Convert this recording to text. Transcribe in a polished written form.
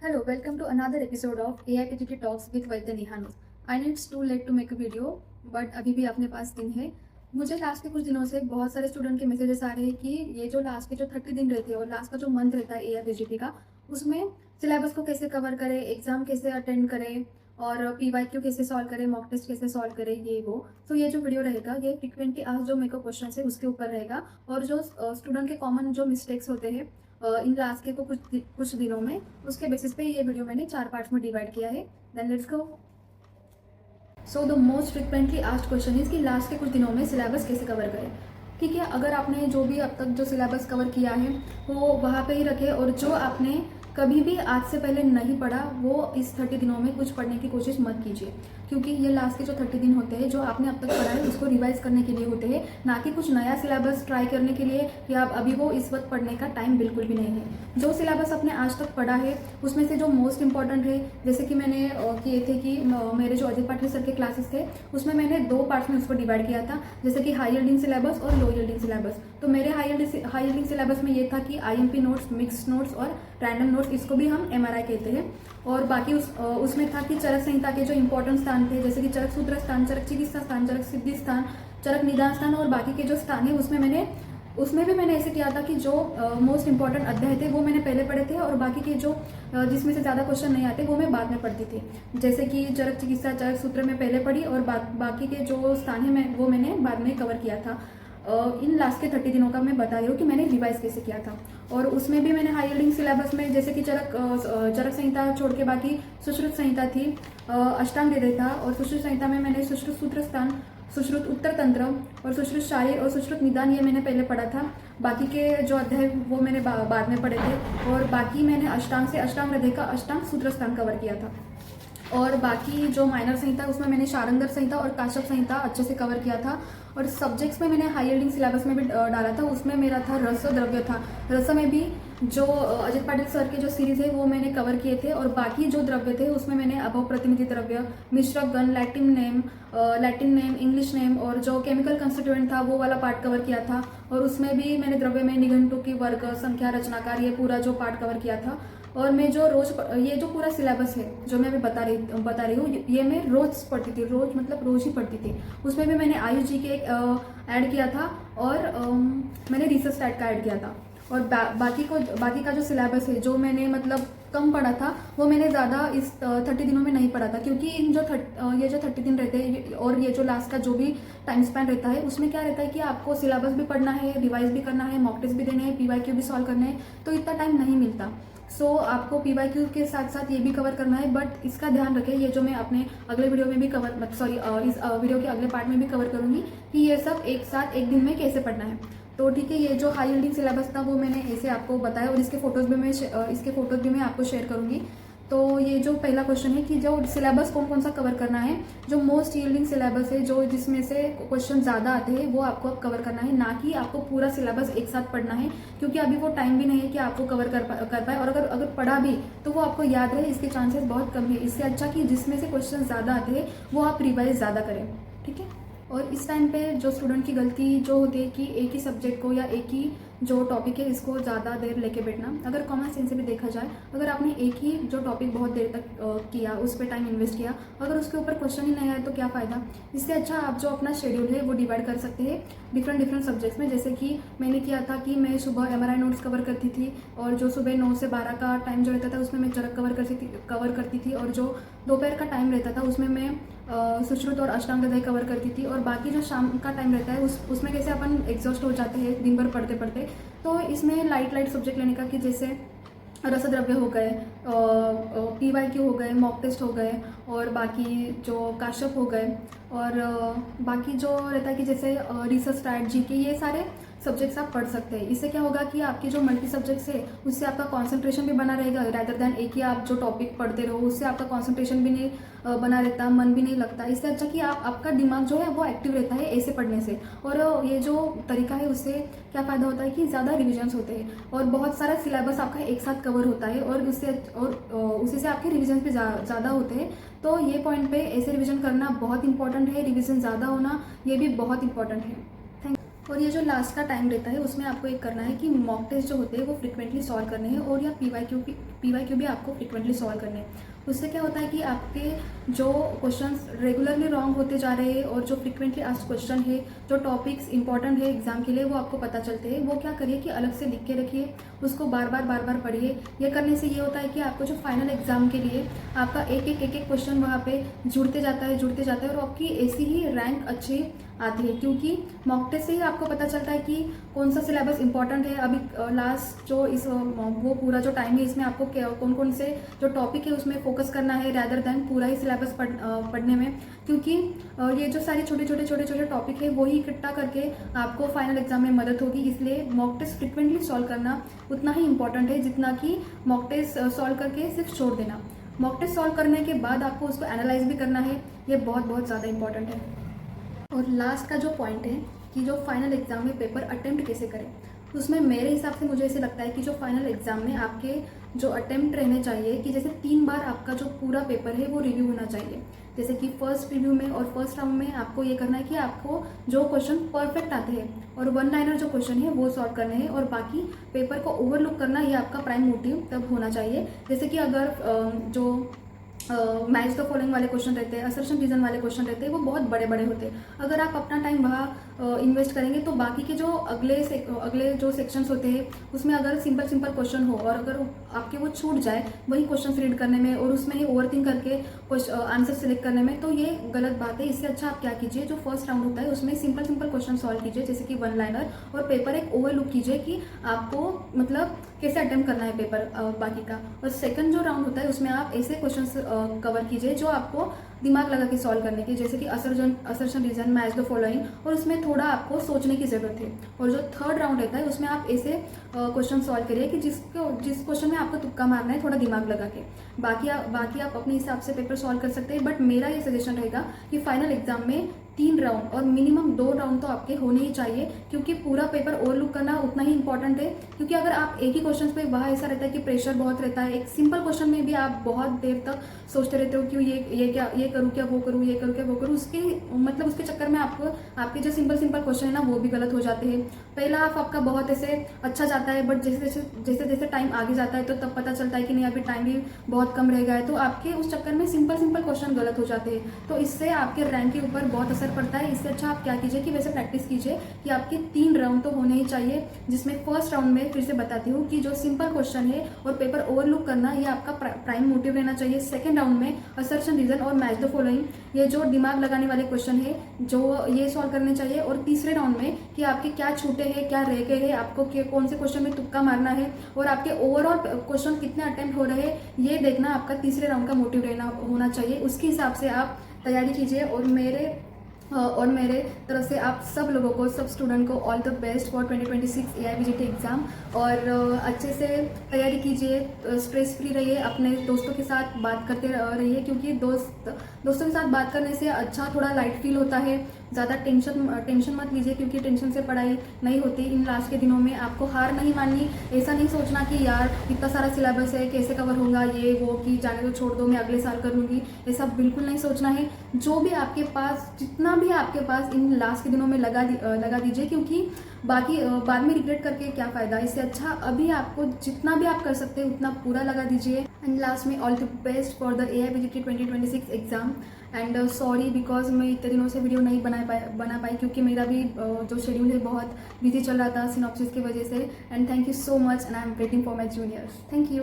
Hello, welcome to another episode of AIPTT Talks with Vaidya निहानो। I know it's too late to make a video, but अभी भी अपने पास दिन है। मुझे लास्ट के कुछ दिनों से बहुत सारे स्टूडेंट के मैसेजेस आ रहे हैं कि ये जो लास्ट के जो 30 दिन रहते हैं और लास्ट का जो मंथ रहता है AIPTT का, उसमें सिलेबस को कैसे कवर करें, एग्जाम कैसे अटेंड करें और PYQ कैसे सॉल्व करें, मॉक टेस्ट कैसे सॉल्व करें, ये वो। तो ये जो वीडियो रहेगा ये फ्रिक्वेंटली आज जो मेरे को क्वेश्चन है उसके ऊपर रहेगा, और जो स्टूडेंट के कॉमन जो मिस्टेक्स होते हैं इन लास्ट के को कुछ दिनों में, उसके बेसिस पे ये वीडियो मैंने 4 पार्ट्स में डिवाइड किया है। Then let's go. So the most frequently asked question is कि लास्ट के कुछ दिनों में सिलेबस कैसे कवर करें। ठीक है, अगर आपने जो भी अब तक जो सिलेबस कवर किया है वो वहाँ पे ही रखे, और जो आपने कभी भी आज से पहले नहीं पढ़ा वो इस 30 दिनों में कुछ पढ़ने की कोशिश मत कीजिए, क्योंकि ये लास्ट के जो 30 दिन होते हैं जो आपने अब तक पढ़ा है उसको रिवाइज करने के लिए होते हैं, ना कि कुछ नया सिलेबस ट्राई करने के लिए, या अभी वो इस वक्त पढ़ने का टाइम बिल्कुल भी नहीं है। जो सिलेबस आपने आज तक पढ़ा है उसमें से जो मोस्ट इंपॉर्टेंट है, जैसे कि मैंने किए थे कि मेरे जो अजय पाटिल सर के क्लासेस थे उसमें मैंने 2 पार्ट्स में उसको डिवाइड किया था, जैसे कि हाई यील्डिंग सिलेबस और लो यील्डिंग सिलेबस। तो मेरे हाई यील्डिंग सिलेबस में ये था कि IMP नोट्स, मिक्स्ड नोट्स और रैंडम नोट्स, इसको भी हम MRI कहते हैं। और बाकी उसमें था कि चरक संहिता के जो इंपॉर्टेंट स्थान थे, जैसे कि चरक सूत्र स्थान, चरक चिकित्सा स्थान, चरक सिद्धि स्थान, चरक निदान स्थान और बाकी के जो स्थान है उसमें भी मैंने ऐसे किया था कि जो मोस्ट इंपॉर्टेंट अध्याय थे वो मैंने पहले पढ़े थे, और बाकी के जो जिसमें से ज़्यादा क्वेश्चन नहीं आते वो मैं बाद में पढ़ती थी। जैसे कि चरक चिकित्सा, चरक सूत्र में पहले पढ़ी, और बाकी के जो स्थान है वो मैंने बाद में कवर किया था। इन लास्ट के 30 दिनों का मैं बता रही हूँ कि मैंने रिवाइज कैसे किया था। और उसमें भी मैंने हाई यील्डिंग सिलेबस में, जैसे कि चरक संहिता छोड़ के बाकी सुश्रुत संहिता थी, अष्टांग हृदय था, और सुश्रुत संहिता में मैंने सुश्रुत सूत्र स्थान, सुश्रुत उत्तर तंत्र और सुश्रुत शारीर और सुश्रुत निदान ये मैंने पहले पढ़ा था। बाकी के जो अध्याय वो मैंने बाद में पढ़े थे, और बाकी मैंने अष्टांग से अष्टांग हृदय का अष्टांग सूत्र स्थान कवर किया था। और बाकी जो माइनर संहिता उसमें मैंने शारंगर संहिता और काश्यप संहिता अच्छे से कवर किया था। और सब्जेक्ट्स में मैंने हाई यील्डिंग सिलेबस में भी डाला था, उसमें मेरा था रस द्रव्य था। रस में भी जो अजित पाटिल सर के जो सीरीज है वो मैंने कवर किए थे, और बाकी जो द्रव्य थे उसमें मैंने अभव प्रतिनिधि द्रव्य, मिश्रक गण, लैटिन नेम, इंग्लिश नेम और जो केमिकल कंस्टिट्यूएंट था वो वाला पार्ट कवर किया था। और उसमें भी मैंने द्रव्य में निघंटु की वर्ग, संख्या, रचनाकार, ये पूरा जो पार्ट कवर किया था। और मैं जो ये जो पूरा सिलेबस है जो मैं अभी बता रही हूँ, ये मैं रोज पढ़ती थी, रोज ही पढ़ती थी। उसमें भी मैंने आयुष जी के ऐड किया था, और मैंने रिसर्च स्टैट का ऐड किया था। और बाकी का जो सिलेबस है जो मैंने मतलब कम पढ़ा था वो मैंने ज़्यादा इस 30 दिनों में नहीं पढ़ा था, क्योंकि ये जो 30 दिन रहते हैं और ये जो लास्ट का जो भी टाइम स्पैन रहता है उसमें क्या रहता है कि आपको सिलेबस भी पढ़ना है, रिवाइज भी करना है, मॉक टेस्ट भी देने हैं, PYQ भी सॉल्व करने हैं, तो इतना टाइम नहीं मिलता। सो आपको PYQ के साथ साथ ये भी कवर करना है, बट इसका ध्यान रखें, ये जो मैं अपने अगले वीडियो में भी इस वीडियो के अगले पार्ट में भी कवर करूंगी कि ये सब एक साथ एक दिन में कैसे पढ़ना है। तो ठीक है, ये जो हाई यील्डिंग सिलेबस था वो मैंने ऐसे आपको बताया, और इसके फोटोज भी मैं आपको शेयर करूंगी। तो ये जो पहला क्वेश्चन है कि जो सिलेबस कौन कौन सा कवर करना है, जो मोस्ट यील्डिंग सिलेबस है, जो जिसमें से क्वेश्चन ज़्यादा आते हैं वो आपको अब कवर करना है, ना कि आपको पूरा सिलेबस एक साथ पढ़ना है, क्योंकि अभी वो टाइम भी नहीं है कि आपको कवर कर पाए, और अगर पढ़ा भी तो वो आपको याद रहे इसके चांसेस बहुत कम है। इससे अच्छा कि जिसमें से क्वेश्चन ज़्यादा आते हैं वो आप रिवाइज ज़्यादा करें। ठीक है, और इस टाइम पे जो स्टूडेंट की गलती जो होती है कि एक ही सब्जेक्ट को या एक ही जो टॉपिक है इसको ज़्यादा देर लेके बैठना। अगर कॉमन सेंस से भी देखा जाए, अगर आपने एक ही जो टॉपिक बहुत देर तक किया, उस पर टाइम इन्वेस्ट किया, अगर उसके ऊपर क्वेश्चन ही नहीं आया तो क्या फ़ायदा। इससे अच्छा आप जो अपना शेड्यूल है वो डिवाइड कर सकते हैं डिफरेंट सब्जेक्ट्स में। जैसे कि मैंने किया था कि मैं सुबह MRI नोट्स कवर करती थी, और जो सुबह 9 से 12 का टाइम जो रहता था उसमें मैं चरक कवर करती थी, और जो दोपहर का टाइम रहता था उसमें मैं सुश्रुत और अष्टांग हृदय कवर करती थी। और बाकी जो शाम का टाइम रहता है उसमें कैसे अपन एग्जॉस्ट हो जाते हैं दिन भर पढ़ते पढ़ते, तो इसमें लाइट सब्जेक्ट लेने का, कि जैसे रसद्रव्य हो गए, PYQ हो गए, मॉक टेस्ट हो गए, और बाकी जो काश्यप हो गए, और बाकी जो रहता है कि जैसे रिसर्च स्टैट, GK, ये सारे सब्जेक्ट्स आप पढ़ सकते हैं। इससे क्या होगा कि आपकी जो मल्टी सब्जेक्ट्स है उससे आपका कंसंट्रेशन भी बना रहेगा, रादर देन एक ही आप जो टॉपिक पढ़ते रहो, उससे आपका कंसंट्रेशन भी नहीं बना रहता, मन भी नहीं लगता। इससे अच्छा कि आपका दिमाग जो है वो एक्टिव रहता है ऐसे पढ़ने से। और ये जो तरीका है उससे क्या फ़ायदा होता है कि ज़्यादा रिविजन्स होते हैं, और बहुत सारा सिलेबस आपका एक साथ कवर होता है, और उसी से आपके रिविजन भी ज़्यादा होते हैं। तो ये पॉइंट पे ऐसे रिविजन करना बहुत इंपॉर्टेंट है, रिविजन ज़्यादा होना ये भी बहुत इंपॉर्टेंट है। और ये जो लास्ट का टाइम रहता है उसमें आपको एक करना है कि मॉक टेस्ट जो होते हैं वो फ्रिक्वेंटली सॉल्व करने हैं, और या पीवाईक्यू भी आपको फ्रिक्वेंटली सॉल्व करने हैं। उससे क्या होता है कि आपके जो क्वेश्चंस रेगुलरली रॉन्ग होते जा रहे हैं और जो फ्रिक्वेंटली आस्क्ड क्वेश्चन है, जो टॉपिक्स इंपॉर्टेंट है एग्जाम के लिए, वो आपको पता चलते हैं। वो क्या करिए कि अलग से लिख के रखिए, उसको बार बार पढ़िए। ये करने से ये होता है कि आपको जो फाइनल एग्जाम के लिए आपका एक एक क्वेश्चन वहाँ पे जुड़ते जाता है और आपकी ऐसी ही रैंक अच्छी आती है, क्योंकि मॉक टेस्ट से ही आपको पता चलता है कि कौन सा सिलेबस इंपॉर्टेंट है। अभी लास्ट जो इस वो पूरा जो टाइम है इसमें आपको कौन कौन से जो टॉपिक है उसमें फोकस करना है रैदर दैन पूरा ही सिलेबस पढ़ने में, क्योंकि ये जो सारे छोटे टॉपिक है वो ही इकट्ठा करके आपको फाइनल एग्जाम में मदद होगी। इसलिए मॉक टेस्ट फ्रिक्वेंटली सॉल्व करना उतना ही इंपॉर्टेंट है जितना कि मॉक टेस्ट सॉल्व करके सिर्फ छोड़ देना। मॉक टेस्ट सॉल्व करने के बाद आपको उसको एनालाइज भी करना है, ये बहुत ज़्यादा इंपॉर्टेंट है। और लास्ट का जो पॉइंट है कि जो फाइनल एग्जाम में पेपर अटेम्प्ट कैसे करें, उसमें मेरे हिसाब से मुझे ऐसे लगता है कि जो फाइनल एग्जाम में आपके जो अटेम्प्ट रहने चाहिए कि जैसे 3 बार आपका जो पूरा पेपर है वो रिव्यू होना चाहिए। जैसे कि फर्स्ट रिव्यू में और फर्स्ट राउंड में आपको ये करना है कि आपको जो क्वेश्चन परफेक्ट आते हैं और वन लाइनर जो क्वेश्चन है वो सॉल्व करने हैं, और बाकी पेपर को ओवरलुक करना ये आपका प्राइम मोटिव तब होना चाहिए। जैसे कि अगर जो मैच द फॉलोइंग वाले क्वेश्चन रहते हैं, असर्शन रीजन वाले क्वेश्चन रहते हैं, वो बहुत बड़े होते हैं। अगर आप अपना टाइम वहाँ इन्वेस्ट करेंगे तो बाकी के जो अगले जो सेक्शंस होते हैं उसमें अगर सिंपल क्वेश्चन हो और अगर आपके वो छूट जाए वही क्वेश्चन रीड करने में और उसमें ही ओवरथिंक करके आंसर सेलेक्ट करने में, तो ये गलत बात है। इससे अच्छा आप क्या कीजिए, जो फर्स्ट राउंड होता है उसमें सिंपल क्वेश्चन सॉल्व कीजिए, जैसे कि वन लाइनर, और पेपर एक ओवरलुक कीजिए कि आपको मतलब कैसे अटेम्प्ट करना है पेपर बाकी का। और सेकंड जो राउंड होता है उसमें आप ऐसे क्वेश्चंस कवर कीजिए जो आपको दिमाग लगा के सॉल्व करने की, जैसे कि assertion reason, match the following, और उसमें थोड़ा आपको सोचने की जरूरत है। और जो थर्ड राउंड रहता है उसमें आप ऐसे क्वेश्चन सॉल्व करिए कि जिस क्वेश्चन में आपको तुक्का मारना है थोड़ा दिमाग लगा के। बाकी आप अपने हिसाब से पेपर सॉल्व कर सकते हैं, बट मेरा ये सजेशन रहेगा कि फाइनल एग्जाम में 3 राउंड और मिनिमम 2 राउंड तो आपके होने ही चाहिए, क्योंकि पूरा पेपर ओवरलुक करना उतना ही इंपॉर्टेंट है। क्योंकि अगर आप एक ही क्वेश्चन पे वहाँ ऐसा रहता है कि प्रेशर बहुत रहता है, एक सिंपल क्वेश्चन में भी आप बहुत देर तक सोचते रहते हो कि ये करूँ क्या, वो करूँ, ये करूँ क्या, वो करूँ, उसके चक्कर में आपके जो सिंपल क्वेश्चन है ना वो भी गलत हो जाते हैं। पहला हाफ आपका बहुत ऐसे अच्छा जाता है, बट जैसे टाइम आगे जाता है तो तब पता चलता है कि नहीं अभी टाइम भी बहुत कम रह गया है, तो आपके उस चक्कर में सिंपल क्वेश्चन गलत हो जाते हैं, तो इससे आपके रैंक के ऊपर बहुत असर पड़ता है। इससे अच्छा आप क्या कीजिए कि वैसे प्रैक्टिस कीजिए कि आपके 3 राउंड तो होने ही चाहिए, जिसमें फर्स्ट राउंड में फिर से बताती हूँ कि जो सिंपल क्वेश्चन है और पेपर ओवरलुक करना ये आपका प्राइम मोटिव रहना चाहिए। सेकंड राउंड में असर्शन रीजन और मैच द फॉलोइंग, ये जो दिमाग लगाने वाले क्वेश्चन है जो ये सॉल्व करने चाहिए। और तीसरे राउंड में कि आपके क्या छूटे हैं, क्या रह गए हैं, आपको कौन से क्वेश्चन में तुक्का मारना है और आपके ओवरऑल क्वेश्चन कितने अटेम्प्ट हो रहे हैं, ये देखना आपका तीसरे राउंड का मोटिव होना चाहिए। उसके हिसाब से आप तैयारी कीजिए। और मेरे तरफ से आप सब लोगों को, सब स्टूडेंट को all the best for 2026 AIBJT exam. और अच्छे से तैयारी कीजिए, स्ट्रेस फ्री रहिए, अपने दोस्तों के साथ बात करते रहिए, क्योंकि दोस्तों के साथ बात करने से अच्छा थोड़ा लाइट फील होता है। ज़्यादा टेंशन मत लीजिए, क्योंकि टेंशन से पढ़ाई नहीं होती। इन लास्ट के दिनों में आपको हार नहीं माननी, ऐसा नहीं सोचना कि यार इतना सारा सिलेबस है कैसे कवर होगा, ये वो, कि जाने दो, छोड़ दो, मैं अगले साल कर लूँगी, ऐसा बिल्कुल नहीं सोचना है। जो भी आपके पास, जितना भी आपके पास इन लास्ट के दिनों में लगा दीजिए, क्योंकि बाद में रिग्रेट करके क्या फ़ायदा। इससे अच्छा अभी आपको जितना भी आप कर सकते हैं उतना पूरा लगा दीजिए। एंड लास्ट में all the best for the AIBJT 2026 exam. And sorry because मैं इतने दिनों से वीडियो नहीं बना पाई, क्योंकि मेरा भी जो शेड्यूल है बहुत बिजी चल रहा था सिनॉप्सिस की वजह से। And thank you so much, and I am waiting for my juniors. Thank you.